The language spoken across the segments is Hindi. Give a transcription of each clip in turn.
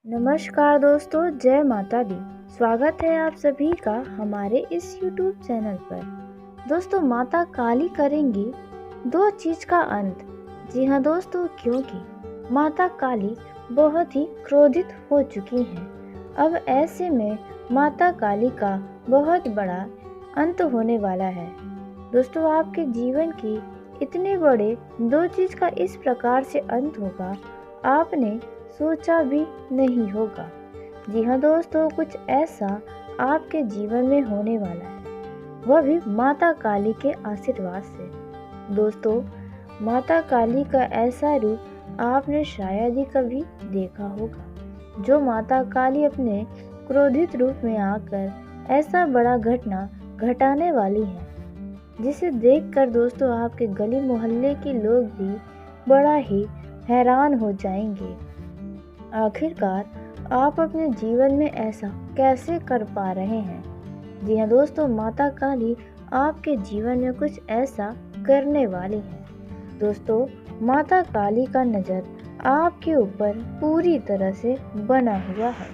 नमस्कार दोस्तों, जय माता दी। स्वागत है आप सभी का हमारे इस YouTube चैनल पर। दोस्तों, माता काली करेंगी दो चीज का अंत। जी हाँ दोस्तों, क्योंकि माता काली बहुत ही क्रोधित हो चुकी हैं। अब ऐसे में माता काली का बहुत बड़ा अंत होने वाला है। दोस्तों, आपके जीवन की इतने बड़े दो चीज का इस प्रकार से अंत होगा, आपने सोचा भी नहीं होगा। जी हाँ दोस्तों, कुछ ऐसा आपके जीवन में होने वाला है, वह भी माता काली के आशीर्वाद से। दोस्तों, माता काली का ऐसा रूप आपने शायद ही कभी देखा होगा, जो माता काली अपने क्रोधित रूप में आकर ऐसा बड़ा घटना घटाने वाली है, जिसे देखकर दोस्तों आपके गली मोहल्ले के लोग भी बड़ा ही हैरान हो जाएंगे। आखिरकार आप अपने जीवन में ऐसा कैसे कर पा रहे हैं? जी हाँ दोस्तों, माता काली आपके जीवन में कुछ ऐसा करने वाली है। दोस्तों, माता काली का नज़र आपके ऊपर पूरी तरह से बना हुआ है।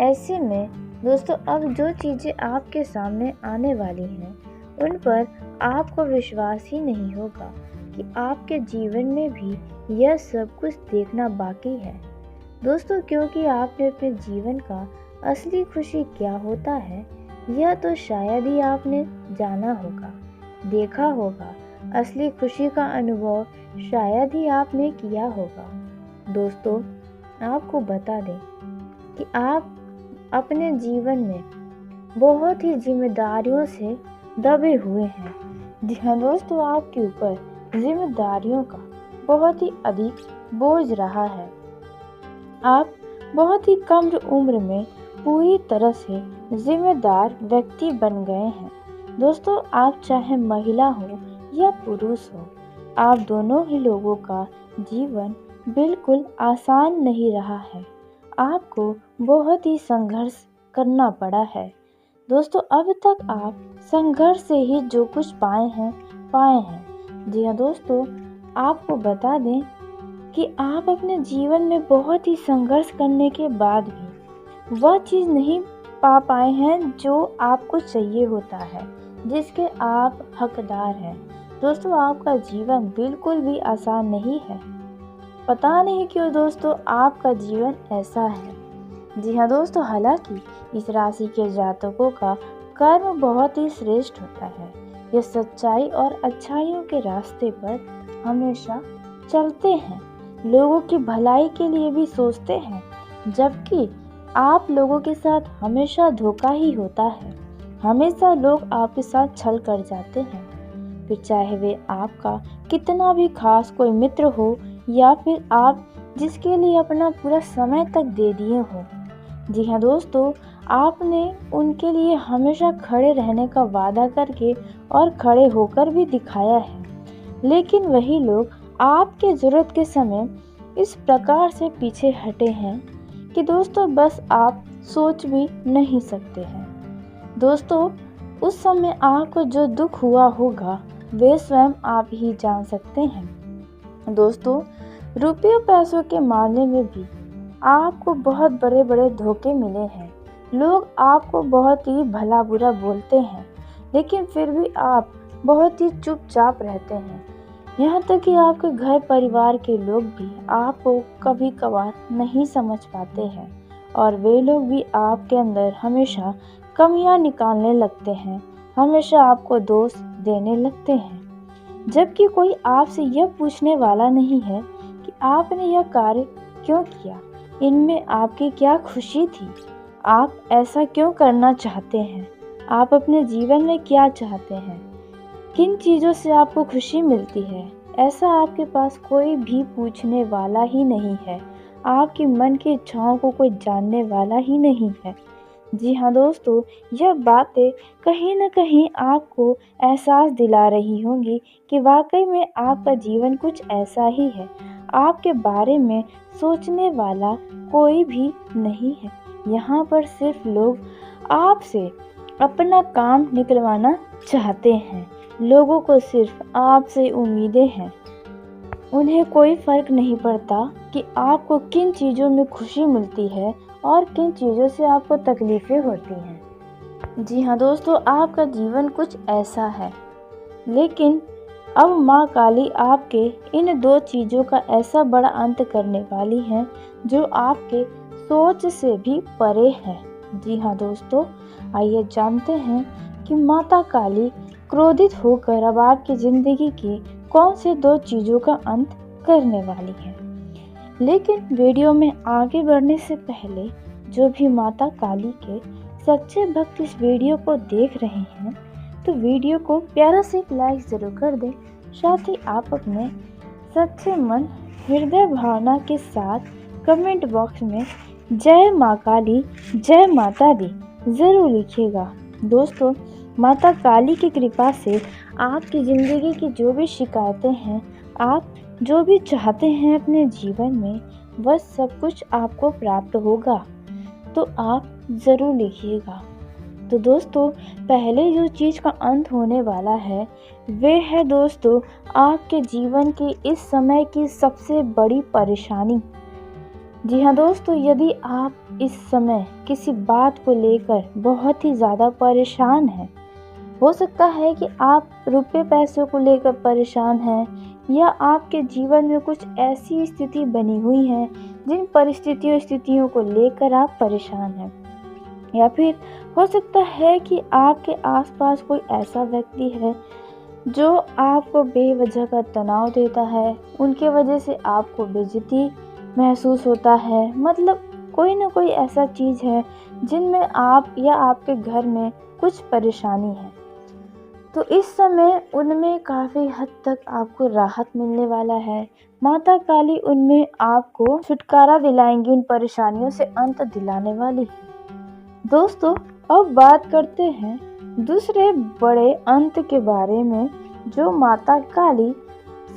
ऐसे में दोस्तों, अब जो चीज़ें आपके सामने आने वाली हैं, उन पर आपको विश्वास ही नहीं होगा कि आपके जीवन में भी यह सब कुछ देखना बाकी है। दोस्तों, क्योंकि आपने अपने जीवन का असली खुशी क्या होता है, यह तो शायद ही आपने जाना होगा, देखा होगा। असली खुशी का अनुभव शायद ही आपने किया होगा। दोस्तों, आपको बता दें कि आप अपने जीवन में बहुत ही जिम्मेदारियों से दबे हुए हैं। जी हाँ दोस्तों, आपके ऊपर जिम्मेदारियों का बहुत ही अधिक बोझ रहा है। आप बहुत ही कम उम्र में पूरी तरह से जिम्मेदार व्यक्ति बन गए हैं। दोस्तों, आप चाहे महिला हो या पुरुष हो, आप दोनों ही लोगों का जीवन बिल्कुल आसान नहीं रहा है। आपको बहुत ही संघर्ष करना पड़ा है। दोस्तों, अब तक आप संघर्ष से ही जो कुछ पाए हैं। जी हाँ दोस्तों, आपको बता दें कि आप अपने जीवन में बहुत ही संघर्ष करने के बाद भी वह चीज़ नहीं पा पाए हैं जो आपको चाहिए होता है, जिसके आप हकदार हैं। दोस्तों, आपका जीवन बिल्कुल भी आसान नहीं है। पता नहीं क्यों दोस्तों आपका जीवन ऐसा है। जी हाँ दोस्तों, हालांकि इस राशि के जातकों का कर्म बहुत ही श्रेष्ठ होता है। ये सच्चाई और अच्छाइयों के रास्ते पर हमेशा चलते हैं, लोगों की भलाई के लिए भी सोचते हैं, जबकि आप लोगों के साथ हमेशा धोखा ही होता है। हमेशा लोग आपके साथ छल कर जाते हैं, फिर चाहे वे आपका कितना भी खास कोई मित्र हो या फिर आप जिसके लिए अपना पूरा समय तक दे दिए हो। जी हाँ दोस्तों, आपने उनके लिए हमेशा खड़े रहने का वादा करके और खड़े होकर भी दिखाया है, लेकिन वही लोग आपके ज़रूरत के समय इस प्रकार से पीछे हटे हैं कि दोस्तों बस आप सोच भी नहीं सकते हैं। दोस्तों, उस समय आपको जो दुख हुआ होगा वे स्वयं आप ही जान सकते हैं। दोस्तों, रुपये पैसों के मामले में भी आपको बहुत बड़े बड़े धोखे मिले हैं। लोग आपको बहुत ही भला बुरा बोलते हैं, लेकिन फिर भी आप बहुत ही चुपचाप रहते हैं। यहाँ तक कि आपके घर परिवार के लोग भी आपको कभी कभार नहीं समझ पाते हैं, और वे लोग भी आपके अंदर हमेशा कमियाँ निकालने लगते हैं, हमेशा आपको दोष देने लगते हैं, जबकि कोई आपसे यह पूछने वाला नहीं है कि आपने यह कार्य क्यों किया, इनमें आपकी क्या खुशी थी, आप ऐसा क्यों करना चाहते हैं, आप अपने जीवन में क्या चाहते हैं, किन चीज़ों से आपको खुशी मिलती है। ऐसा आपके पास कोई भी पूछने वाला ही नहीं है। आपके मन की इच्छाओं को कोई जानने वाला ही नहीं है। जी हाँ दोस्तों, यह बातें कहीं न कहीं आपको एहसास दिला रही होंगी कि वाकई में आपका जीवन कुछ ऐसा ही है। आपके बारे में सोचने वाला कोई भी नहीं है। यहाँ पर सिर्फ लोग आपसे अपना काम निकलवाना चाहते हैं। लोगों को सिर्फ आपसे उम्मीदें हैं। उन्हें कोई फर्क नहीं पड़ता कि आपको किन चीज़ों में खुशी मिलती है और किन चीज़ों से आपको तकलीफ़ें होती हैं। जी हाँ दोस्तों, आपका जीवन कुछ ऐसा है, लेकिन अब माँ काली आपके इन दो चीज़ों का ऐसा बड़ा अंत करने वाली हैं जो आपके सोच से भी परे है। जी हाँ दोस्तों, आइए जानते हैं कि माता काली क्रोधित होकर अब आपकी ज़िंदगी की कौन से दो चीज़ों का अंत करने वाली है। लेकिन वीडियो में आगे बढ़ने से पहले जो भी माता काली के सच्चे भक्त इस वीडियो को देख रहे हैं तो वीडियो को प्यारा से एक लाइक ज़रूर कर दें। साथ ही आप अपने सच्चे मन हृदय भावना के साथ कमेंट बॉक्स में जय माँ काली, जय माता दी ज़रूर लिखिएगा। दोस्तों, माता काली की कृपा से आपकी ज़िंदगी की जो भी शिकायतें हैं, आप जो भी चाहते हैं अपने जीवन में, वह सब कुछ आपको प्राप्त होगा। तो आप ज़रूर लिखिएगा। तो दोस्तों, पहले जो चीज़ का अंत होने वाला है वे है दोस्तों आपके जीवन की इस समय की सबसे बड़ी परेशानी। जी हाँ दोस्तों, यदि आप इस समय किसी बात को लेकर बहुत ही ज़्यादा परेशान हैं, हो सकता है कि आप रुपए पैसों को लेकर परेशान हैं या आपके जीवन में कुछ ऐसी स्थिति बनी हुई है जिन स्थितियों को लेकर आप परेशान हैं, या फिर हो सकता है कि आपके आसपास कोई ऐसा व्यक्ति है जो आपको बेवजह का तनाव देता है, उनके वजह से आपको बेइज्जती महसूस होता है। मतलब कोई ना कोई ऐसा चीज़ है जिनमें आप या आपके घर में कुछ परेशानी है, तो इस समय उनमें काफ़ी हद तक आपको राहत मिलने वाला है। माता काली उनमें आपको छुटकारा दिलाएंगी, उन परेशानियों से अंत दिलाने वाली है। दोस्तों, अब बात करते हैं दूसरे बड़े अंत के बारे में जो माता काली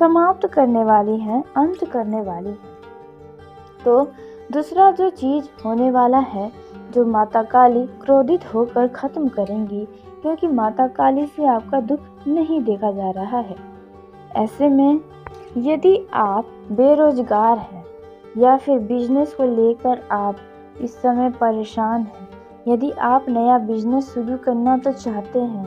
समाप्त करने वाली हैं, अंत करने वाली है। तो दूसरा जो चीज़ होने वाला है जो माता काली क्रोधित होकर ख़त्म करेंगी, क्योंकि माता काली से आपका दुख नहीं देखा जा रहा है। ऐसे में यदि आप बेरोजगार हैं या फिर बिजनेस को लेकर आप इस समय परेशान हैं, यदि आप नया बिजनेस शुरू करना तो चाहते हैं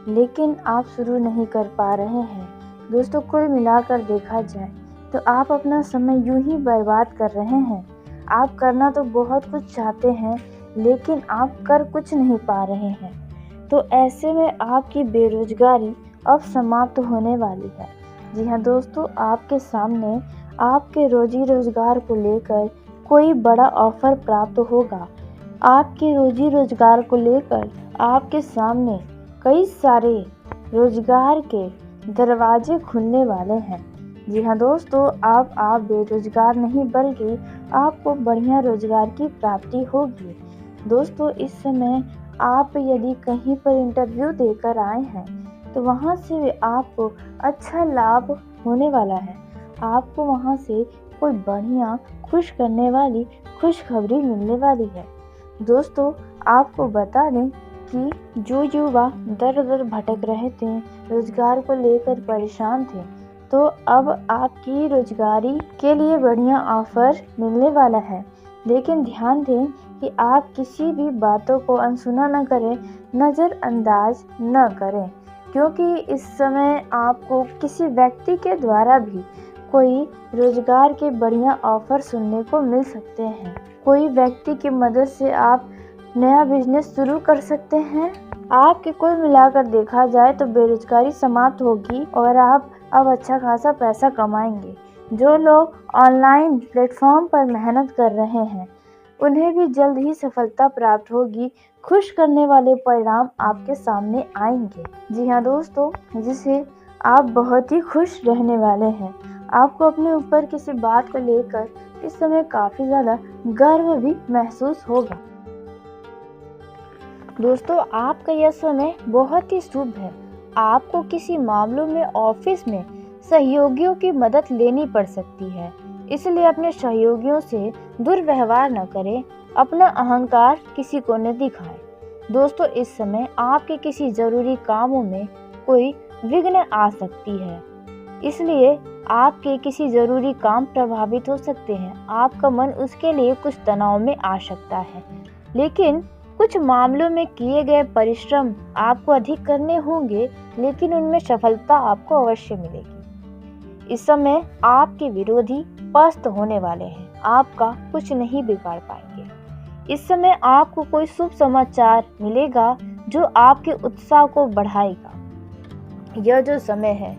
लेकिन आप शुरू नहीं कर पा रहे हैं, दोस्तों कुल मिलाकर देखा जाए तो आप अपना समय यूं ही बर्बाद कर रहे हैं। आप करना तो बहुत कुछ चाहते हैं लेकिन आप कर कुछ नहीं पा रहे हैं। तो ऐसे में आपकी बेरोजगारी अब समाप्त होने वाली है। जी हाँ दोस्तों, आपके सामने आपके रोजी रोजगार को लेकर कोई बड़ा ऑफर प्राप्त होगा। आपके रोजी रोजगार को लेकर आपके सामने कई सारे रोजगार के दरवाजे खुलने वाले हैं। जी हाँ दोस्तों, आप बेरोजगार नहीं बल्कि आपको बढ़िया रोजगार की प्राप्ति होगी। दोस्तों, इस समय आप यदि कहीं पर इंटरव्यू देकर आए हैं तो वहाँ से आपको अच्छा लाभ होने वाला है। आपको वहाँ से कोई बढ़िया खुश करने वाली खुशखबरी मिलने वाली है। दोस्तों, आपको बता दें कि जो युवा दर दर भटक रहे थे, रोजगार को लेकर परेशान थे, तो अब आपकी रोजगारी के लिए बढ़िया ऑफर मिलने वाला है। लेकिन ध्यान दें कि आप किसी भी बातों को अनसुना न करें, नज़रअंदाज न करें, क्योंकि इस समय आपको किसी व्यक्ति के द्वारा भी कोई रोजगार के बढ़िया ऑफर सुनने को मिल सकते हैं। कोई व्यक्ति की मदद से आप नया बिजनेस शुरू कर सकते हैं। आपके कुल मिलाकर देखा जाए तो बेरोजगारी समाप्त होगी और आप अब अच्छा खासा पैसा कमाएंगे। जो लोग ऑनलाइन प्लेटफॉर्म पर मेहनत कर रहे हैं उन्हें भी जल्द ही सफलता प्राप्त होगी। खुश करने वाले परिणाम आपके सामने आएंगे। जी हाँ दोस्तों, जिससे आप बहुत ही खुश रहने वाले हैं। आपको अपने ऊपर किसी बात को लेकर इस समय काफ़ी ज़्यादा गर्व भी महसूस होगा। दोस्तों, आपका यह समय बहुत ही शुभ है। आपको किसी मामलों में ऑफिस में सहयोगियों की मदद लेनी पड़ सकती है, इसलिए अपने सहयोगियों से दुर्व्यवहार न करें, अपना अहंकार किसी को न दिखाएं। दोस्तों, इस समय आपके किसी ज़रूरी कामों में कोई विघ्न आ सकती है। इसलिए आपके किसी ज़रूरी काम प्रभावित हो सकते हैं। आपका मन उसके लिए कुछ तनाव में आ सकता है, लेकिन कुछ मामलों में किए गए परिश्रम आपको अधिक करने होंगे, लेकिन उनमें सफलता आपको अवश्य मिलेगी। इस समय आपके विरोधी पस्त होने वाले हैं, आपका कुछ नहीं बिगाड़ पाएंगे। इस समय आपको कोई शुभ समाचार मिलेगा जो आपके उत्साह को बढ़ाएगा। यह जो समय है,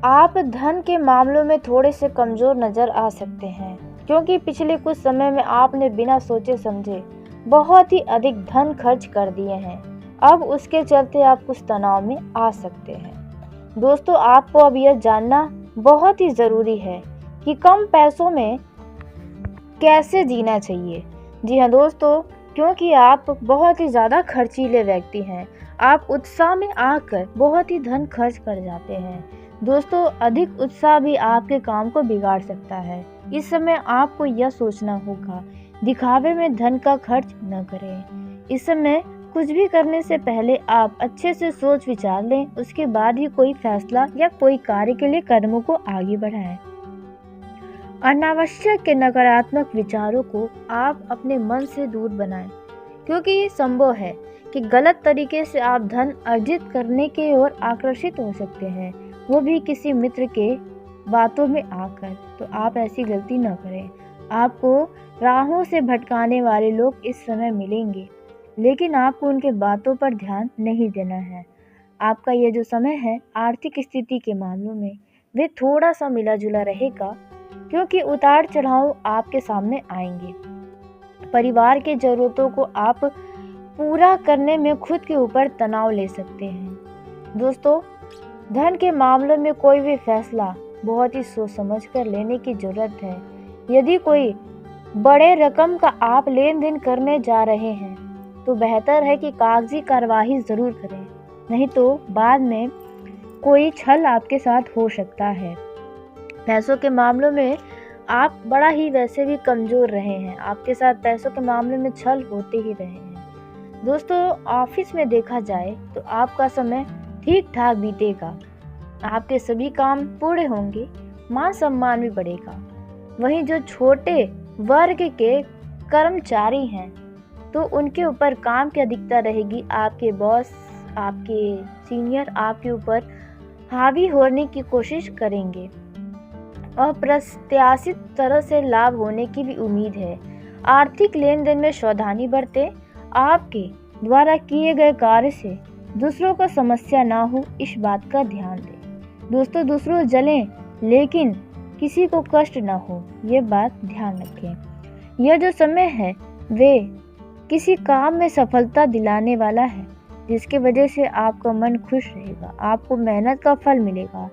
आप धन के मामलों में थोड़े से कमजोर नजर आ सकते हैं, क्योंकि पिछले कुछ समय में आपने बिना सोचे समझे बहुत ही अधिक धन खर्च कर दिए हैं। अब उसके चलते आप कुछ तनाव में आ सकते हैं। दोस्तों, आपको अब यह जानना बहुत ही ज़रूरी है कि कम पैसों में कैसे जीना चाहिए। जी हाँ दोस्तों, क्योंकि आप बहुत ही ज़्यादा खर्चीले व्यक्ति हैं। आप उत्साह में आकर बहुत ही धन खर्च कर जाते हैं। दोस्तों, अधिक उत्साह भी आपके काम को बिगाड़ सकता है। इस समय आपको यह सोचना होगा, दिखावे में धन का खर्च न करें। इस समय कुछ भी करने से पहले आप अच्छे से सोच विचार लें, उसके बाद ही कोई फैसला या कोई कार्य के लिए कदमों को आगे बढ़ाएं। अनावश्यक के नकारात्मक विचारों को आप अपने मन से दूर बनाएं, क्योंकि ये संभव है कि गलत तरीके से आप धन अर्जित करने की ओर आकर्षित हो सकते हैं, वो भी किसी मित्र के बातों में आकर। तो आप ऐसी गलती न करें। आपको राहों से भटकाने वाले लोग इस समय मिलेंगे, लेकिन आपको उनके बातों पर ध्यान नहीं देना है। आपका यह जो समय है, आर्थिक स्थिति के मामलों में वे थोड़ा सा मिला जुला रहेगा, क्योंकि उतार चढ़ाव आपके सामने आएंगे। परिवार की ज़रूरतों को आप पूरा करने में खुद के ऊपर तनाव ले सकते हैं। दोस्तों, धन के मामलों में कोई भी फैसला बहुत ही सोच समझ कर लेने की ज़रूरत है। यदि कोई बड़े रकम का आप लेन देन करने जा रहे हैं, तो बेहतर है कि कागजी कार्यवाही ज़रूर करें, नहीं तो बाद में कोई छल आपके साथ हो सकता है। पैसों के मामलों में आप बड़ा ही वैसे भी कमज़ोर रहे हैं। आपके साथ पैसों के मामले में छल होते ही रहे हैं। दोस्तों, ऑफिस में देखा जाए तो आपका समय ठीक ठाक बीतेगा। आपके सभी काम पूरे होंगे, मान सम्मान भी बढ़ेगा। वहीं जो छोटे वर्ग के कर्मचारी हैं, तो उनके ऊपर काम की अधिकता रहेगी। आपके बॉस, आपके सीनियर आपके ऊपर हावी होने की कोशिश करेंगे। अप्रत्याशित तरह से लाभ होने की भी उम्मीद है। आर्थिक लेन देन में सावधानी बरतें। आपके द्वारा किए गए कार्य से दूसरों को समस्या ना हो, इस बात का ध्यान दें। दोस्तों, दूसरों जलें लेकिन किसी को कष्ट ना हो, ये बात ध्यान रखें। यह जो समय है वे किसी काम में सफलता दिलाने वाला है, जिसके वजह से आपका मन खुश रहेगा। आपको मेहनत का फल मिलेगा,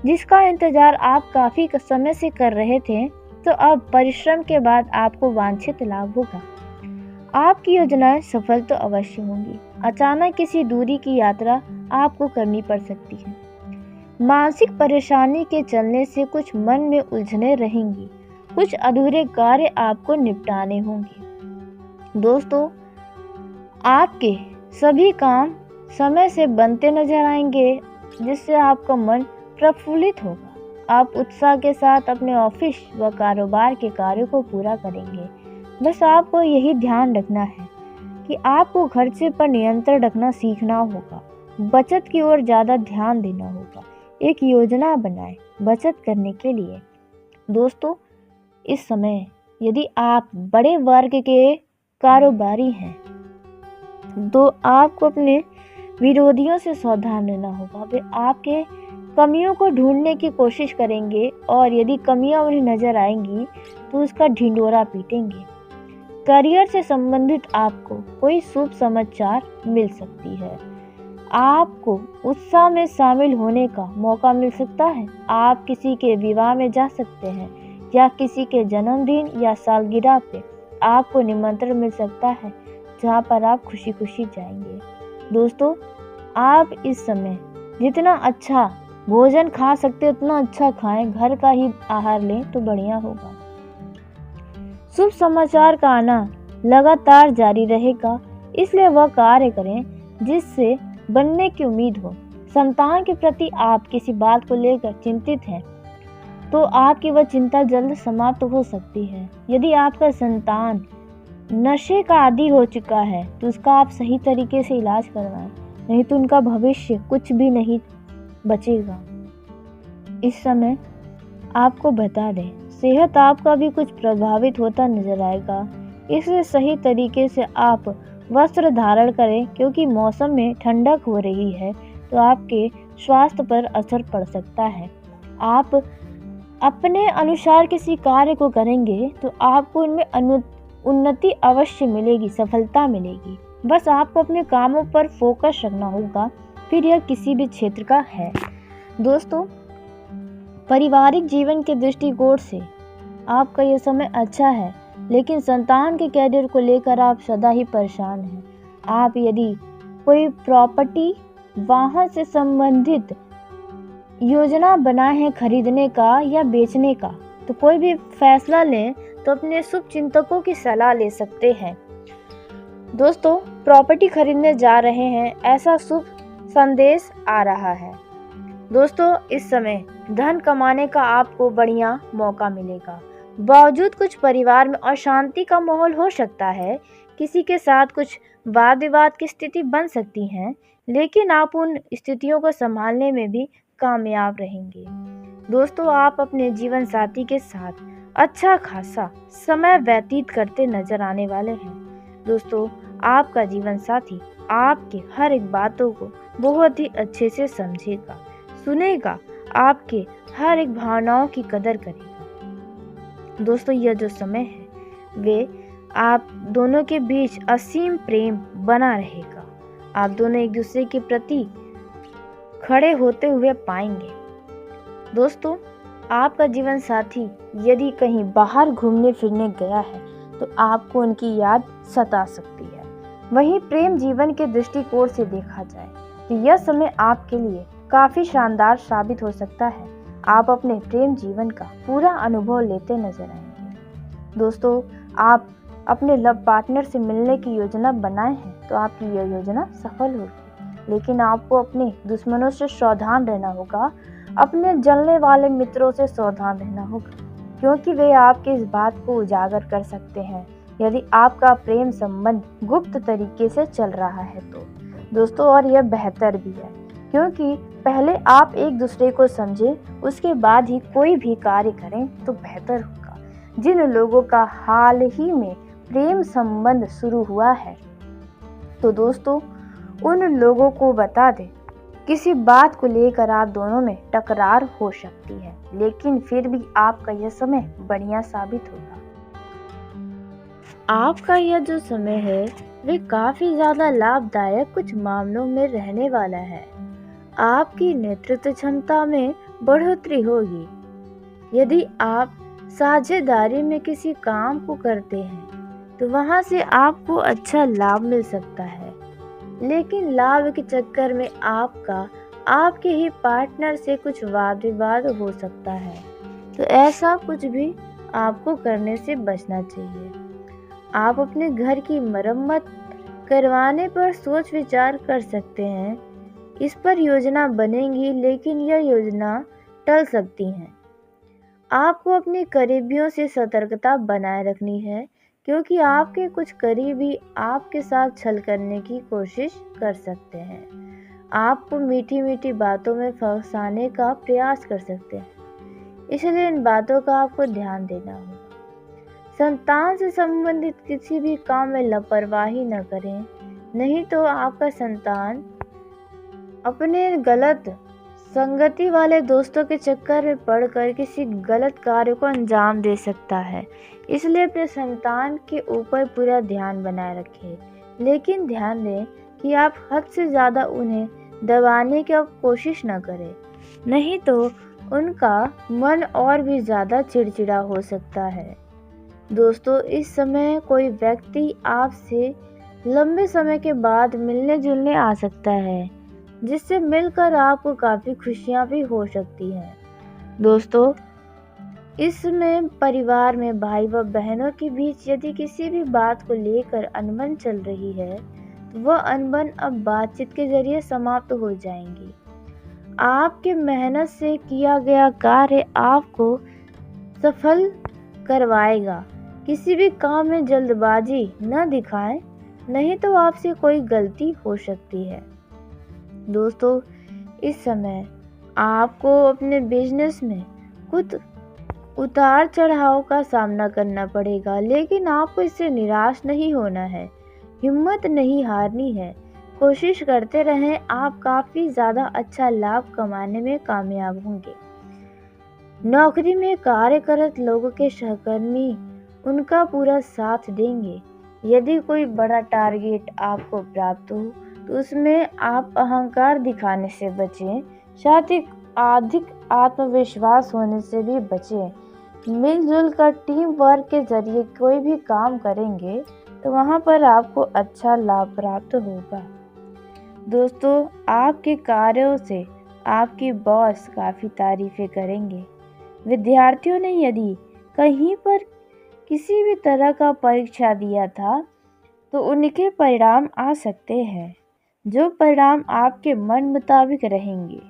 जिसका इंतजार आप काफ़ी समय से कर रहे थे। तो अब परिश्रम के बाद आपको वांछित लाभ होगा। आपकी योजनाएं सफल तो अवश्य होंगी। अचानक किसी दूरी की यात्रा आपको करनी पड़ सकती है। मानसिक परेशानी के चलने से कुछ मन में उलझने रहेंगी। कुछ अधूरे कार्य आपको निपटाने होंगे। दोस्तों, आपके सभी काम समय से बनते नजर आएंगे, जिससे आपका मन प्रफुल्लित होगा। आप उत्साह के साथ अपने ऑफिस व कारोबार के कार्यों को पूरा करेंगे। बस आपको यही ध्यान रखना है कि आपको खर्चे पर नियंत्रण रखना सीखना होगा। बचत की ओर ज़्यादा ध्यान देना होगा। एक योजना बनाएं बचत करने के लिए। दोस्तों, इस समय यदि आप बड़े वर्ग के कारोबारी हैं, तो आपको अपने विरोधियों से सावधान रहना होगा। वे आपके कमियों को ढूंढने की कोशिश करेंगे, और यदि कमियां उन्हें नजर आएंगी तो उसका ढिंढोरा पीटेंगे। करियर से संबंधित आपको कोई शुभ समाचार मिल सकती है। आपको उत्साह में शामिल होने का मौका मिल सकता है। आप किसी के विवाह में जा सकते हैं, या किसी के जन्मदिन या सालगिरह पे आपको निमंत्रण मिल सकता है, जहाँ पर आप खुशी खुशी जाएंगे। दोस्तों, आप इस समय जितना अच्छा भोजन खा सकते उतना अच्छा खाएं, घर का ही आहार लें तो बढ़िया होगा। शुभ समाचार का आना लगातार जारी रहेगा, इसलिए वह कार्य करें जिससे बनने की उम्मीद हो। संतान के प्रति आप किसी बात को लेकर चिंतित हैं तो आपकी वह चिंता जल्द समाप्त हो सकती है। यदि आपका संतान नशे का आदी हो चुका है तो उसका आप सही तरीके से इलाज करवाएं, नहीं तो उनका भविष्य कुछ भी नहीं बचेगा। इस समय आपको बता दें, सेहत आपका भी कुछ प्रभावित होता नजर आएगा, इसलिए सही तरीके से आप वस्त्र धारण करें, क्योंकि मौसम में ठंडक हो रही है तो आपके स्वास्थ्य पर असर पड़ सकता है। आप अपने अनुसार किसी कार्य को करेंगे तो आपको इनमें उन्नति अवश्य मिलेगी, सफलता मिलेगी। बस आपको अपने कामों पर फोकस रखना होगा, फिर यह किसी भी क्षेत्र का है। दोस्तों, पारिवारिक जीवन के दृष्टिकोण से आपका यह समय अच्छा है, लेकिन संतान के कैरियर को लेकर आप सदा ही परेशान हैं। आप यदि कोई प्रॉपर्टी, वाहन से संबंधित योजना बनाए हैं खरीदने का या बेचने का, तो कोई भी फैसला लें तो अपने शुभ चिंतकों की सलाह ले सकते हैं। दोस्तों, प्रॉपर्टी खरीदने जा रहे हैं, ऐसा शुभ संदेश आ रहा है। दोस्तों, इस समय धन कमाने का आपको बढ़िया मौका मिलेगा। बावजूद कुछ परिवार में अशांति का माहौल हो सकता है, किसी के साथ कुछ वाद विवाद की स्थिति बन सकती है, लेकिन आप उन स्थितियों को संभालने में भी कामयाब रहेंगे। दोस्तों, आप अपने जीवन साथी के साथ अच्छा खासा समय व्यतीत करते नजर आने वाले हैं। दोस्तों, आपका जीवन साथी आपके हर एक बातों को बहुत ही अच्छे से समझेगा, सुनेगा, आपके हर एक भावनाओं की कदर करेगा। दोस्तों, यह जो समय है वे आप दोनों के बीच असीम प्रेम बना रहेगा। आप दोनों एक दूसरे के प्रति खड़े होते हुए पाएंगे। दोस्तों, आपका जीवन साथी यदि कहीं बाहर घूमने फिरने गया है तो आपको उनकी याद सता सकती है। वहीं प्रेम जीवन के दृष्टिकोण से देखा जाए तो यह समय आपके लिए काफी शानदार साबित हो सकता है। आप अपने प्रेम जीवन का पूरा अनुभव लेते नजर आएंगे। दोस्तों, आप अपने लव पार्टनर से मिलने की योजना बनाए हैं तो आपकी यह योजना सफल होगी, लेकिन आपको अपने दुश्मनों से सावधान रहना होगा, अपने जलने वाले मित्रों से सावधान रहना होगा, क्योंकि वे आपके इस बात को उजागर कर सकते हैं यदि आपका प्रेम संबंध गुप्त तरीके से चल रहा है तो। दोस्तों, और यह बेहतर भी है, क्योंकि पहले आप एक दूसरे को समझें, उसके बाद ही कोई भी कार्य करें तो बेहतर होगा। जिन लोगों का हाल ही में प्रेम संबंध शुरू हुआ है तो दोस्तों, उन लोगों को बता दें, किसी बात को लेकर आप दोनों में टकरार हो सकती है, लेकिन फिर भी आपका यह समय बढ़िया साबित होगा। आपका यह जो समय है वे काफी ज्यादा लाभदायक कुछ मामलों में रहने वाला है। आपकी नेतृत्व क्षमता में बढ़ोतरी होगी। यदि आप साझेदारी में किसी काम को करते हैं तो वहां से आपको अच्छा लाभ मिल सकता है, लेकिन लाभ के चक्कर में आपके ही पार्टनर से कुछ वाद विवाद हो सकता है, तो ऐसा कुछ भी आपको करने से बचना चाहिए। आप अपने घर की मरम्मत करवाने पर सोच विचार कर सकते हैं। इस पर योजना बनेगी, लेकिन यह योजना टल सकती है। आपको अपने करीबियों से सतर्कता बनाए रखनी है, क्योंकि आपके कुछ करीबी आपके साथ छल करने की कोशिश कर सकते हैं। आपको मीठी मीठी बातों में फंसाने का प्रयास कर सकते हैं, इसलिए इन बातों का आपको ध्यान देना होगा। संतान से संबंधित किसी भी काम में लापरवाही न करें, नहीं तो आपका संतान अपने गलत संगति वाले दोस्तों के चक्कर में पड़कर किसी गलत कार्य को अंजाम दे सकता है। इसलिए अपने संतान के ऊपर पूरा ध्यान बनाए रखें, लेकिन ध्यान दें कि आप हद से ज़्यादा उन्हें दबाने की कोशिश न करें, नहीं तो उनका मन और भी ज़्यादा चिड़चिड़ा हो सकता है। दोस्तों, इस समय कोई व्यक्ति आपसे लंबे समय के बाद मिलने जुलने आ सकता है, जिससे मिलकर आपको काफ़ी खुशियाँ भी हो सकती हैं। दोस्तों, इसमें परिवार में भाई व बहनों के बीच यदि किसी भी बात को लेकर अनबन चल रही है तो वह अनबन अब बातचीत के जरिए समाप्त हो जाएंगी। आपके मेहनत से किया गया कार्य आपको सफल करवाएगा। किसी भी काम में जल्दबाजी न दिखाएं, नहीं तो आपसे कोई गलती हो सकती है। दोस्तों, इस समय आपको अपने बिजनेस में कुछ उतार चढ़ाव का सामना करना पड़ेगा, लेकिन आपको इससे निराश नहीं होना है, हिम्मत नहीं हारनी है। कोशिश करते रहें, आप काफ़ी ज़्यादा अच्छा लाभ कमाने में कामयाब होंगे। नौकरी में कार्यरत लोगों के सहकर्मी उनका पूरा साथ देंगे। यदि कोई बड़ा टारगेट आपको प्राप्त हो तो उसमें आप अहंकार दिखाने से बचें, साथ ही अधिक आत्मविश्वास होने से भी बचें। मिलजुल कर टीम वर्क के जरिए कोई भी काम करेंगे तो वहाँ पर आपको अच्छा लाभ प्राप्त होगा। दोस्तों, आपके कार्यों से आपकी बॉस काफ़ी तारीफें करेंगे। विद्यार्थियों ने यदि कहीं पर किसी भी तरह का परीक्षा दिया था तो उनके परिणाम आ सकते हैं, जो परिणाम आपके मन मुताबिक रहेंगे।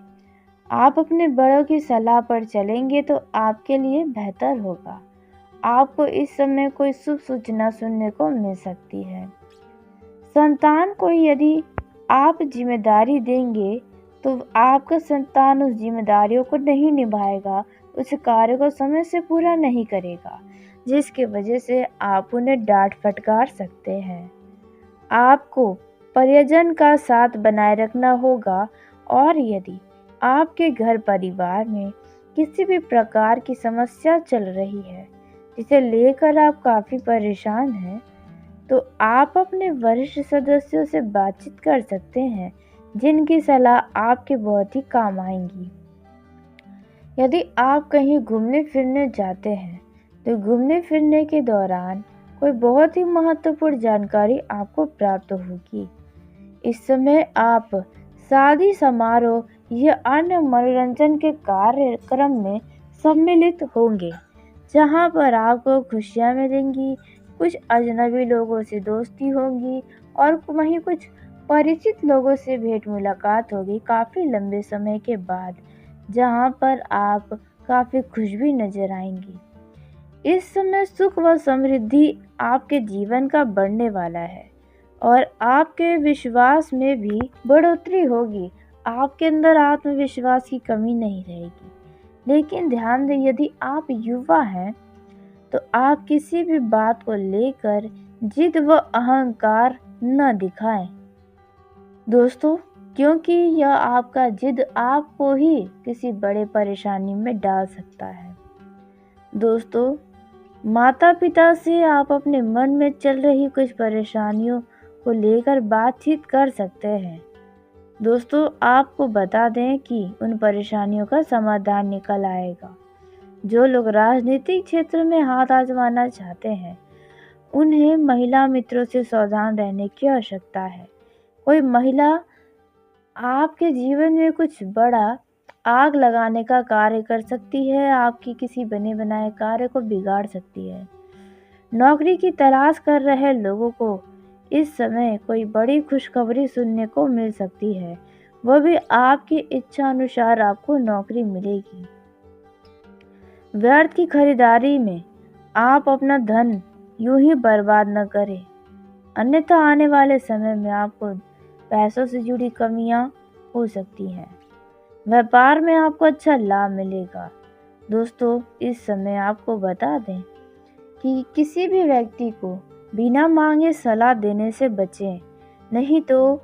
आप अपने बड़ों की सलाह पर चलेंगे तो आपके लिए बेहतर होगा। आपको इस समय कोई शुभ सूचना सुनने को मिल सकती है। संतान को यदि आप जिम्मेदारी देंगे तो आपका संतान उस जिम्मेदारियों को नहीं निभाएगा, उस कार्य को समय से पूरा नहीं करेगा, जिसकी वजह से आप उन्हें डांट फटकार सकते हैं। आपको परिजन का साथ बनाए रखना होगा, और यदि आपके घर परिवार में किसी भी प्रकार की समस्या चल रही है जिसे लेकर आप काफ़ी परेशान हैं, तो आप अपने वरिष्ठ सदस्यों से बातचीत कर सकते हैं, जिनकी सलाह आपके बहुत ही काम आएंगी। यदि आप कहीं घूमने फिरने जाते हैं तो घूमने फिरने के दौरान कोई बहुत ही महत्वपूर्ण जानकारी आपको प्राप्त होगी। इस समय आप शादी समारोह या अन्य मनोरंजन के कार्यक्रम में सम्मिलित होंगे, जहां पर आपको खुशियां मिलेंगी, कुछ अजनबी लोगों से दोस्ती होगी और वहीं कुछ परिचित लोगों से भेंट मुलाकात होगी काफ़ी लंबे समय के बाद, जहां पर आप काफ़ी खुश भी नजर आएंगी। इस समय सुख व समृद्धि आपके जीवन का बढ़ने वाला है और आपके विश्वास में भी बढ़ोतरी होगी। आपके अंदर आत्मविश्वास की कमी नहीं रहेगी। लेकिन ध्यान दें, यदि आप युवा हैं तो आप किसी भी बात को लेकर जिद व अहंकार न दिखाएं दोस्तों, क्योंकि यह आपका जिद आपको ही किसी बड़े परेशानी में डाल सकता है। दोस्तों, माता पिता से आप अपने मन में चल रही कुछ परेशानियों को लेकर बातचीत कर सकते हैं। दोस्तों, आपको बता दें कि उन परेशानियों का समाधान निकल आएगा। जो लोग राजनीतिक क्षेत्र में हाथ आजमाना चाहते हैं, उन्हें महिला मित्रों से सावधान रहने की आवश्यकता है। कोई महिला आपके जीवन में कुछ बड़ा आग लगाने का कार्य कर सकती है, आपकी किसी बने बनाए कार्य को बिगाड़ सकती है। नौकरी की तलाश कर रहे लोगों को इस समय कोई बड़ी खुशखबरी सुनने को मिल सकती है, वह भी आपकी इच्छा अनुसार आपको नौकरी मिलेगी। व्यर्थ की खरीदारी में आप अपना धन यूं ही बर्बाद न करें, अन्यथा आने वाले समय में आपको पैसों से जुड़ी कमियां हो सकती हैं। व्यापार में आपको अच्छा लाभ मिलेगा। दोस्तों, इस समय आपको बता दें कि किसी भी व्यक्ति को बिना मांगे सलाह देने से बचें, नहीं तो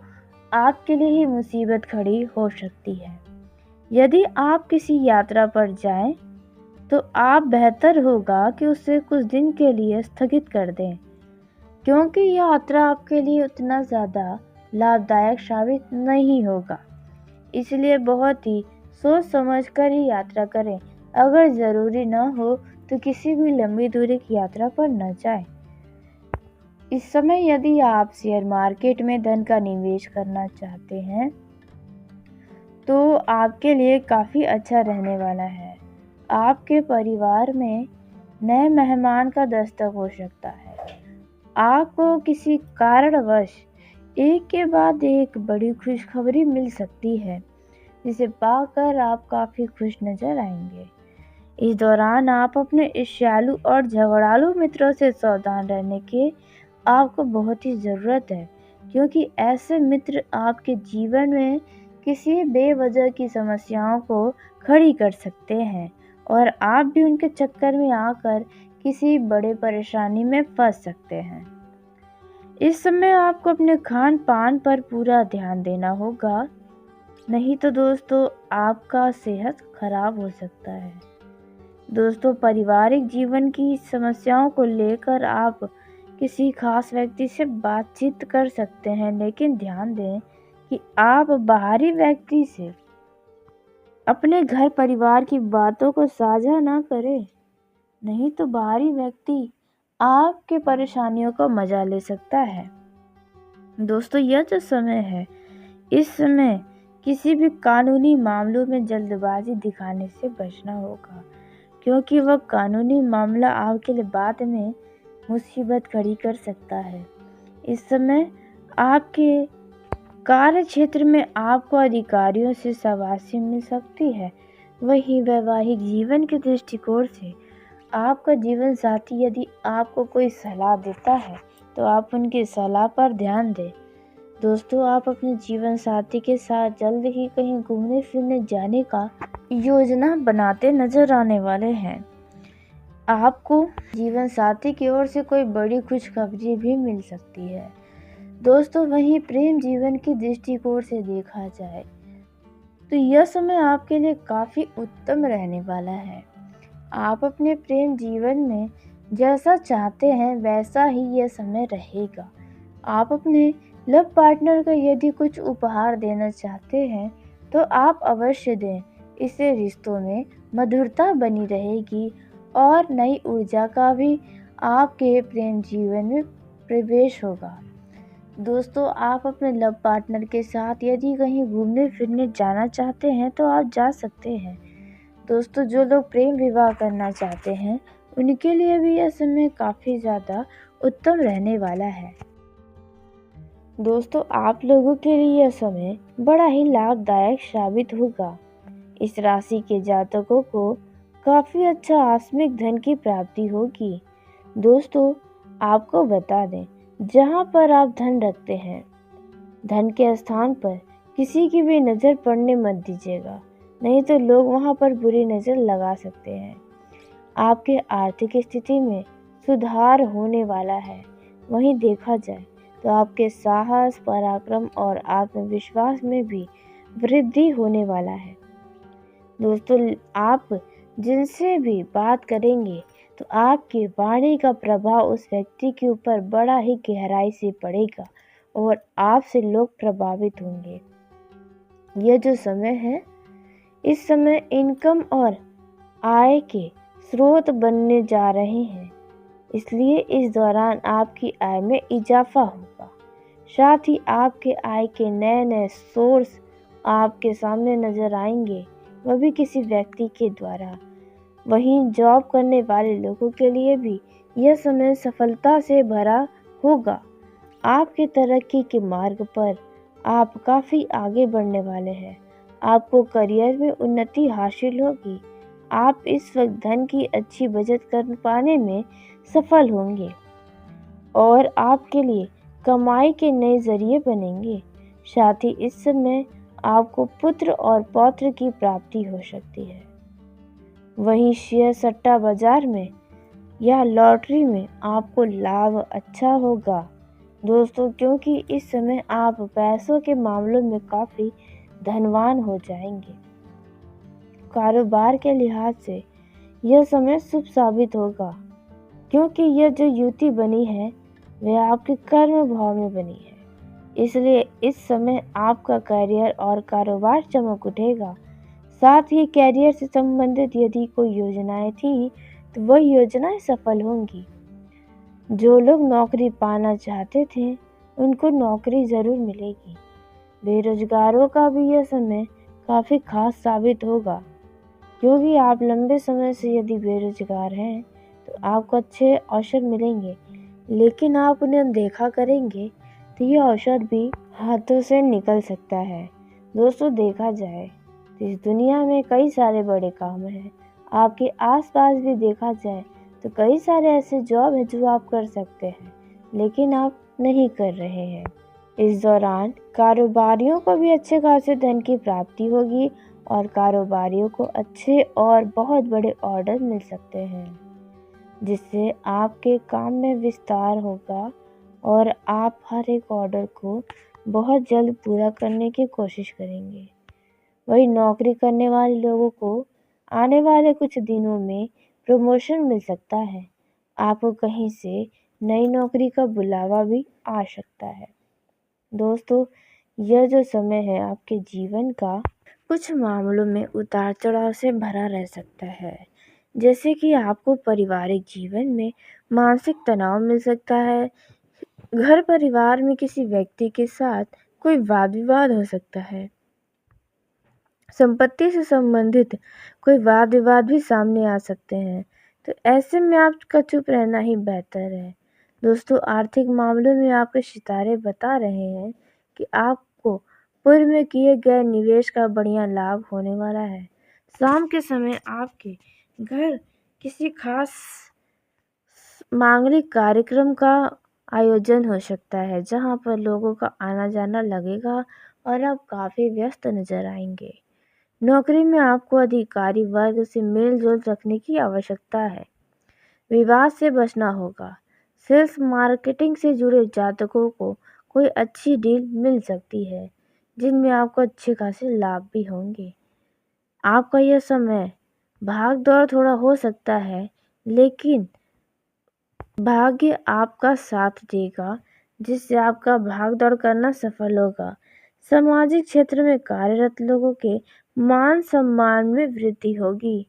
आपके लिए ही मुसीबत खड़ी हो सकती है। यदि आप किसी यात्रा पर जाएं, तो आप बेहतर होगा कि उसे कुछ दिन के लिए स्थगित कर दें, क्योंकि यह यात्रा आपके लिए उतना ज़्यादा लाभदायक साबित नहीं होगा। इसलिए बहुत ही सोच समझ कर ही यात्रा करें। अगर ज़रूरी न हो तो किसी भी लंबी दूरी की यात्रा पर न जाएं। इस समय यदि आप शेयर मार्केट में धन का निवेश करना चाहते हैं तो आपके लिए काफ़ी अच्छा रहने वाला है। आपके परिवार में नए मेहमान का दस्तक हो सकता है। आपको किसी कारणवश एक के बाद एक बड़ी खुशखबरी मिल सकती है, जिसे पाकर आप काफ़ी खुश नज़र आएंगे। इस दौरान आप अपने ईर्ष्यालु और झगड़ालू मित्रों से सावधान रहने की आपको बहुत ही ज़रूरत है, क्योंकि ऐसे मित्र आपके जीवन में किसी बेवजह की समस्याओं को खड़ी कर सकते हैं और आप भी उनके चक्कर में आकर किसी बड़े परेशानी में फंस सकते हैं। इस समय आपको अपने खान पान पर पूरा ध्यान देना होगा, नहीं तो दोस्तों आपका सेहत खराब हो सकता है। दोस्तों, पारिवारिक जीवन की समस्याओं को लेकर आप किसी खास व्यक्ति से बातचीत कर सकते हैं, लेकिन ध्यान दें कि आप बाहरी व्यक्ति से अपने घर परिवार की बातों को साझा ना करें, नहीं तो बाहरी व्यक्ति आपके परेशानियों का मजा ले सकता है। दोस्तों, यह जो समय है, इस समय किसी भी कानूनी मामलों में जल्दबाजी दिखाने से बचना होगा, क्योंकि वह कानूनी मामला आपके लिए बाद में मुसीबत खड़ी कर सकता है। इस समय आपके कार्य क्षेत्र में आपको अधिकारियों से शाबाशी मिल सकती है। वहीं वैवाहिक जीवन के दृष्टिकोण से आपका जीवन साथी यदि आपको कोई सलाह देता है तो आप उनकी सलाह पर ध्यान दें। दोस्तों, आप अपने जीवन साथी के साथ जल्द ही कहीं घूमने फिरने जाने का योजना बनाते नजर आने वाले हैं। आपको जीवन साथी की ओर से कोई बड़ी खुशखबरी भी मिल सकती है। दोस्तों, वहीं प्रेम जीवन की दृष्टिकोण से देखा जाए तो यह समय आपके लिए काफ़ी उत्तम रहने वाला है। आप अपने प्रेम जीवन में जैसा चाहते हैं वैसा ही यह समय रहेगा। आप अपने लव पार्टनर को यदि कुछ उपहार देना चाहते हैं तो आप अवश्य दें। इससे रिश्तों में मधुरता बनी रहेगी और नई ऊर्जा का भी आपके प्रेम जीवन में प्रवेश होगा। दोस्तों, आप अपने लव पार्टनर के साथ यदि कहीं घूमने फिरने जाना चाहते हैं तो आप जा सकते हैं। दोस्तों, जो लोग प्रेम विवाह करना चाहते हैं उनके लिए भी यह समय काफ़ी ज़्यादा उत्तम रहने वाला है। दोस्तों, आप लोगों के लिए यह समय बड़ा ही लाभदायक साबित होगा। इस राशि के जातकों को काफ़ी अच्छा आकस्मिक धन की प्राप्ति होगी। दोस्तों, आपको बता दें, जहाँ पर आप धन रखते हैं, धन के स्थान पर किसी की भी नज़र पड़ने मत दीजिएगा, नहीं तो लोग वहाँ पर बुरी नज़र लगा सकते हैं। आपके आर्थिक स्थिति में सुधार होने वाला है। वहीं देखा जाए तो आपके साहस, पराक्रम और आत्मविश्वास में भी वृद्धि होने वाला है। दोस्तों, आप जिनसे भी बात करेंगे तो आपकी वाणी का प्रभाव उस व्यक्ति के ऊपर बड़ा ही गहराई से पड़ेगा और आपसे लोग प्रभावित होंगे। यह जो समय है, इस समय इनकम और आय के स्रोत बनने जा रहे हैं, इसलिए इस दौरान आपकी आय में इजाफा होगा। साथ ही आपके आय के नए नए सोर्स आपके सामने नजर आएंगे, वह भी किसी व्यक्ति के द्वारा। वहीं जॉब करने वाले लोगों के लिए भी यह समय सफलता से भरा होगा। आपके तरक्की के मार्ग पर आप काफ़ी आगे बढ़ने वाले हैं। आपको करियर में उन्नति हासिल होगी। आप इस वक्त धन की अच्छी बचत कर पाने में सफल होंगे और आपके लिए कमाई के नए जरिए बनेंगे। साथ ही इस समय आपको पुत्र और पौत्र की प्राप्ति हो सकती है। वहीं शेयर सट्टा बाजार में या लॉटरी में आपको लाभ अच्छा होगा दोस्तों, क्योंकि इस समय आप पैसों के मामलों में काफ़ी धनवान हो जाएंगे। कारोबार के लिहाज से यह समय शुभ साबित होगा, क्योंकि यह जो युति बनी है वह आपके कर्म भाव में बनी है। इसलिए इस समय आपका करियर और कारोबार चमक उठेगा। साथ ही करियर से संबंधित यदि कोई योजनाएं थी तो वह योजनाएं सफल होंगी। जो लोग नौकरी पाना चाहते थे उनको नौकरी ज़रूर मिलेगी। बेरोजगारों का भी यह समय काफ़ी खास साबित होगा, क्योंकि आप लंबे समय से यदि बेरोजगार हैं तो आपको अच्छे अवसर मिलेंगे, लेकिन आप उन्हें अनदेखा करेंगे तो यह अवसर भी हाथों से निकल सकता है। दोस्तों, देखा जाए तो इस दुनिया में कई सारे बड़े काम हैं। आपके आसपास भी देखा जाए तो कई सारे ऐसे जॉब हैं जो आप कर सकते हैं, लेकिन आप नहीं कर रहे हैं। इस दौरान कारोबारियों को भी अच्छे खासे धन की प्राप्ति होगी और कारोबारियों को अच्छे और बहुत बड़े ऑर्डर मिल सकते हैं, जिससे आपके काम में विस्तार होगा और आप हर एक ऑर्डर को बहुत जल्द पूरा करने की कोशिश करेंगे। वही नौकरी करने वाले लोगों को आने वाले कुछ दिनों में प्रमोशन मिल सकता है। आपको कहीं से नई नौकरी का बुलावा भी आ सकता है। दोस्तों, यह जो समय है आपके जीवन का कुछ मामलों में उतार चढ़ाव से भरा रह सकता है, जैसे कि आपको पारिवारिक जीवन में मानसिक तनाव मिल सकता है। घर परिवार में किसी व्यक्ति के साथ कोई वाद विवाद हो सकता है। संपत्ति से संबंधित कोई वाद विवाद भी सामने आ सकते हैं, तो ऐसे में आपका चुप रहना ही बेहतर है। दोस्तों, आर्थिक मामलों में आपके सितारे बता रहे हैं कि आपको पूर्व में किए गए निवेश का बढ़िया लाभ होने वाला है। शाम के समय आपके घर किसी खास मांगलिक कार्यक्रम का आयोजन हो सकता है, जहां पर लोगों का आना जाना लगेगा और आप काफ़ी व्यस्त नजर आएंगे। नौकरी में आपको अधिकारी वर्ग से मेल जोल रखने की आवश्यकता है। विवाद से बचना होगा। सेल्स मार्केटिंग से जुड़े जातकों को कोई अच्छी डील मिल सकती है, जिनमें आपको अच्छे खासे लाभ भी होंगे। आपका यह समय भाग दौड़ थोड़ा हो सकता है, लेकिन भाग्य आपका साथ देगा, जिससे आपका भाग दौड़ करना सफल होगा। सामाजिक क्षेत्र में कार्यरत लोगों के मान सम्मान में वृद्धि होगी।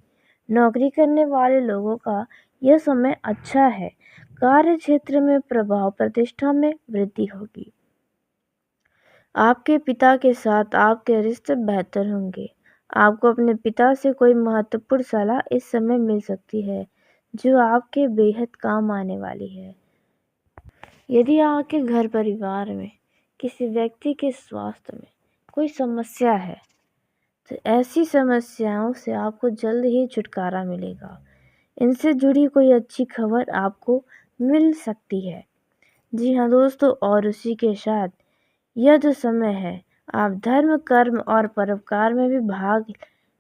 नौकरी करने वाले लोगों का यह समय अच्छा है। कार्य क्षेत्र में प्रभाव प्रतिष्ठा में वृद्धि होगी। आपके पिता के साथ आपके रिश्ते बेहतर होंगे। आपको अपने पिता से कोई महत्वपूर्ण सलाह इस समय मिल सकती है, जो आपके बेहद काम आने वाली है। यदि आपके घर परिवार में किसी व्यक्ति के स्वास्थ्य में कोई समस्या है, तो ऐसी समस्याओं से आपको जल्द ही छुटकारा मिलेगा। इनसे जुड़ी कोई अच्छी खबर आपको मिल सकती है। जी हाँ दोस्तों, और उसी के साथ यह जो समय है, आप धर्म, कर्म और परोपकार में भी भाग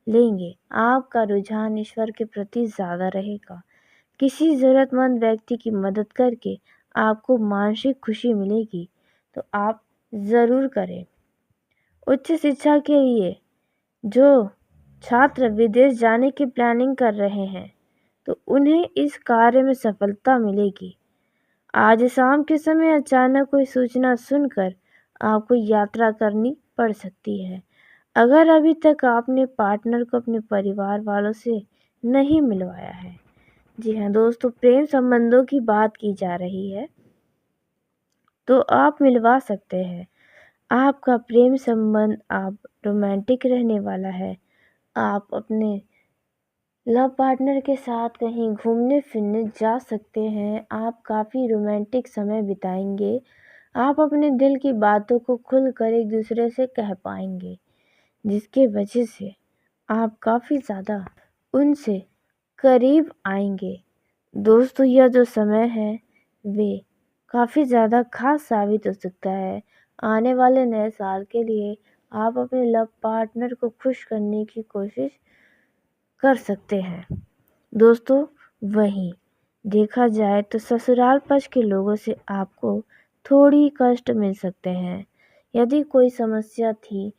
लेंगे। आपका रुझान ईश्वर के प्रति ज़्यादा रहेगा। किसी ज़रूरतमंद व्यक्ति की मदद करके आपको मानसिक खुशी मिलेगी, तो आप ज़रूर करें। उच्च शिक्षा के लिए जो छात्र विदेश जाने की प्लानिंग कर रहे हैं, तो उन्हें इस कार्य में सफलता मिलेगी। आज शाम के समय अचानक कोई सूचना सुनकर आपको यात्रा करनी पड़ सकती है। अगर अभी तक आपने पार्टनर को अपने परिवार वालों से नहीं मिलवाया है, जी हाँ दोस्तों, प्रेम संबंधों की बात की जा रही है, तो आप मिलवा सकते हैं। आपका प्रेम संबंध आप रोमांटिक रहने वाला है। आप अपने लव पार्टनर के साथ कहीं घूमने फिरने जा सकते हैं। आप काफ़ी रोमांटिक समय बिताएंगे। आप अपने दिल की बातों को खुलकर एक दूसरे से कह पाएंगे, जिसके वजह से आप काफ़ी ज़्यादा उनसे करीब आएंगे। दोस्तों, यह जो समय है वे काफ़ी ज़्यादा खास साबित हो सकता है। आने वाले नए साल के लिए आप अपने लव पार्टनर को खुश करने की कोशिश कर सकते हैं। दोस्तों, वहीं देखा जाए तो ससुराल पक्ष के लोगों से आपको थोड़ी कष्ट मिल सकते हैं। यदि कोई समस्या थी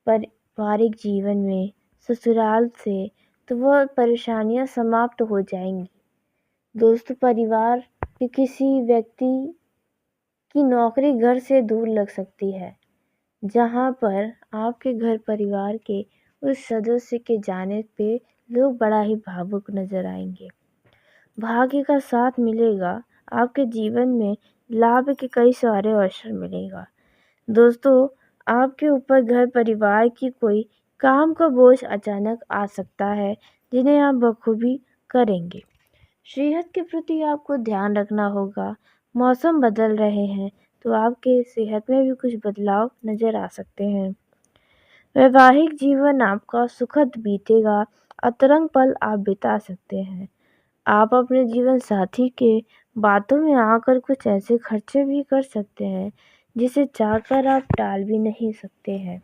पारिवारिक जीवन में ससुराल से, तो वह परेशानियां समाप्त हो जाएंगी। दोस्तों, परिवार के किसी व्यक्ति की नौकरी घर से दूर लग सकती है, जहां पर आपके घर परिवार के उस सदस्य के जाने पे लोग बड़ा ही भावुक नजर आएंगे। भाग्य का साथ मिलेगा। आपके जीवन में लाभ के कई सारे अवसर मिलेगा। दोस्तों, आपके ऊपर घर परिवार की कोई काम का बोझ अचानक आ सकता है, जिन्हें आप बखूबी करेंगे। सेहत के प्रति आपको ध्यान रखना होगा। मौसम बदल रहे हैं, तो आपके सेहत में भी कुछ बदलाव नज़र आ सकते हैं। वैवाहिक जीवन आपका सुखद बीतेगा, अतरंग पल आप बिता सकते हैं। आप अपने जीवन साथी के बातों में आकर कुछ ऐसे खर्चे भी कर सकते हैं जिसे चाहकर आप टाल भी नहीं सकते हैं।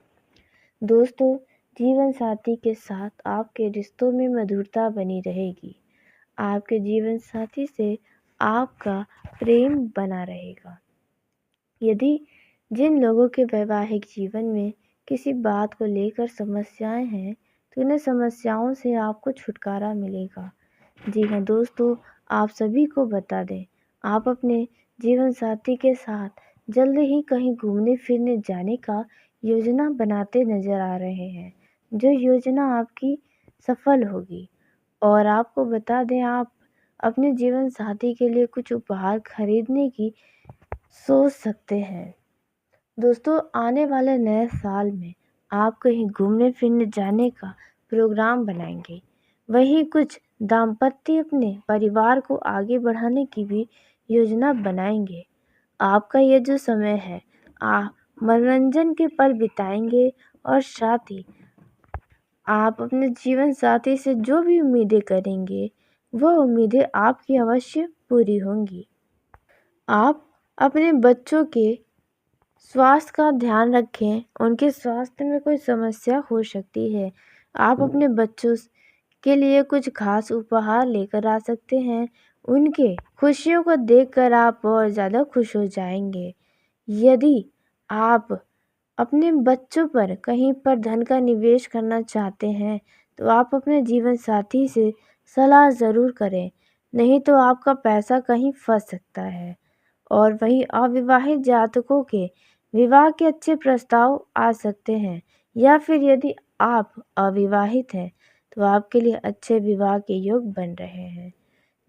दोस्तों, जीवन साथी के साथ आपके रिश्तों में मधुरता बनी रहेगी। आपके जीवन साथी से आपका प्रेम बना रहेगा। यदि जिन लोगों के वैवाहिक जीवन में किसी बात को लेकर समस्याएं हैं, तो उन्हें समस्याओं से आपको छुटकारा मिलेगा। जी हाँ दोस्तों, आप सभी को बता दें, आप अपने जीवन साथी के साथ जल्द ही कहीं घूमने फिरने जाने का योजना बनाते नजर आ रहे हैं, जो योजना आपकी सफल होगी। और आपको बता दें, आप अपने जीवन साथी के लिए कुछ उपहार खरीदने की सोच सकते हैं। दोस्तों, आने वाले नए साल में आप कहीं घूमने फिरने जाने का प्रोग्राम बनाएंगे। वहीं कुछ दाम्पत्य अपने परिवार को आगे बढ़ाने की भी योजना बनाएंगे। आपका ये जो समय है, आप मनोरंजन के पल बिताएंगे और साथ ही आप अपने जीवन साथी से जो भी उम्मीदें करेंगे, वह उम्मीदें आपकी अवश्य पूरी होंगी। आप अपने बच्चों के स्वास्थ्य का ध्यान रखें, उनके स्वास्थ्य में कोई समस्या हो सकती है। आप अपने बच्चों के लिए कुछ खास उपहार लेकर आ सकते हैं। उनके खुशियों को देखकर आप बहुत ज़्यादा खुश हो जाएंगे। यदि आप अपने बच्चों पर कहीं पर धन का निवेश करना चाहते हैं, तो आप अपने जीवन साथी से सलाह ज़रूर करें, नहीं तो आपका पैसा कहीं फंस सकता है। और वहीं अविवाहित जातकों के विवाह के अच्छे प्रस्ताव आ सकते हैं, या फिर यदि आप अविवाहित हैं तो आपके लिए अच्छे विवाह के योग बन रहे हैं।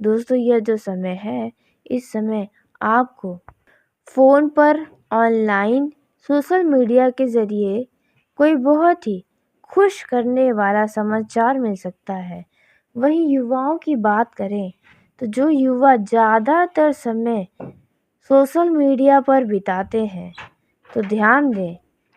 दोस्तों, यह जो समय है, इस समय आपको फ़ोन पर, ऑनलाइन, सोशल मीडिया के ज़रिए कोई बहुत ही खुश करने वाला समाचार मिल सकता है। वहीं युवाओं की बात करें तो जो युवा ज़्यादातर समय सोशल मीडिया पर बिताते हैं, तो ध्यान दें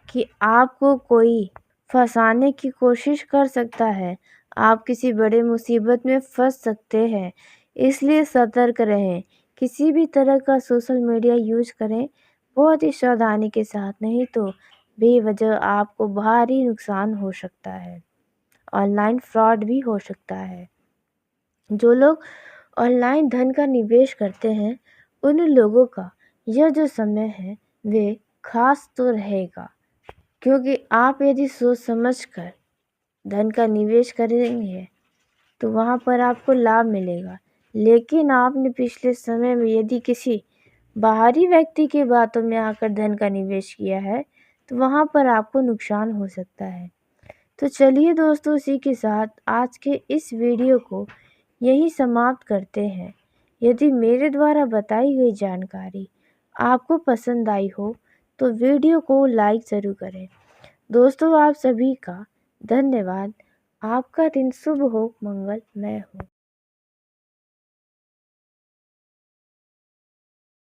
कि आपको कोई फंसाने की कोशिश कर सकता है। आप किसी बड़े मुसीबत में फंस सकते हैं, इसलिए सतर्क रहें। किसी भी तरह का सोशल मीडिया यूज करें बहुत ही सावधानी के साथ, नहीं तो बेवजह आपको भारी नुकसान हो सकता है। ऑनलाइन फ्रॉड भी हो सकता है। जो लोग ऑनलाइन धन का निवेश करते हैं, उन लोगों का यह जो समय है वे खास तो रहेगा, क्योंकि आप यदि सोच समझकर धन का निवेश करेंगे तो वहाँ पर आपको लाभ मिलेगा। लेकिन आपने पिछले समय में यदि किसी बाहरी व्यक्ति की बातों में आकर धन का निवेश किया है, तो वहाँ पर आपको नुकसान हो सकता है। तो चलिए दोस्तों, इसी के साथ आज के इस वीडियो को यहीं समाप्त करते हैं। यदि मेरे द्वारा बताई गई जानकारी आपको पसंद आई हो तो वीडियो को लाइक ज़रूर करें। दोस्तों, आप सभी का धन्यवाद। आपका दिन शुभ हो, मंगलमय हो।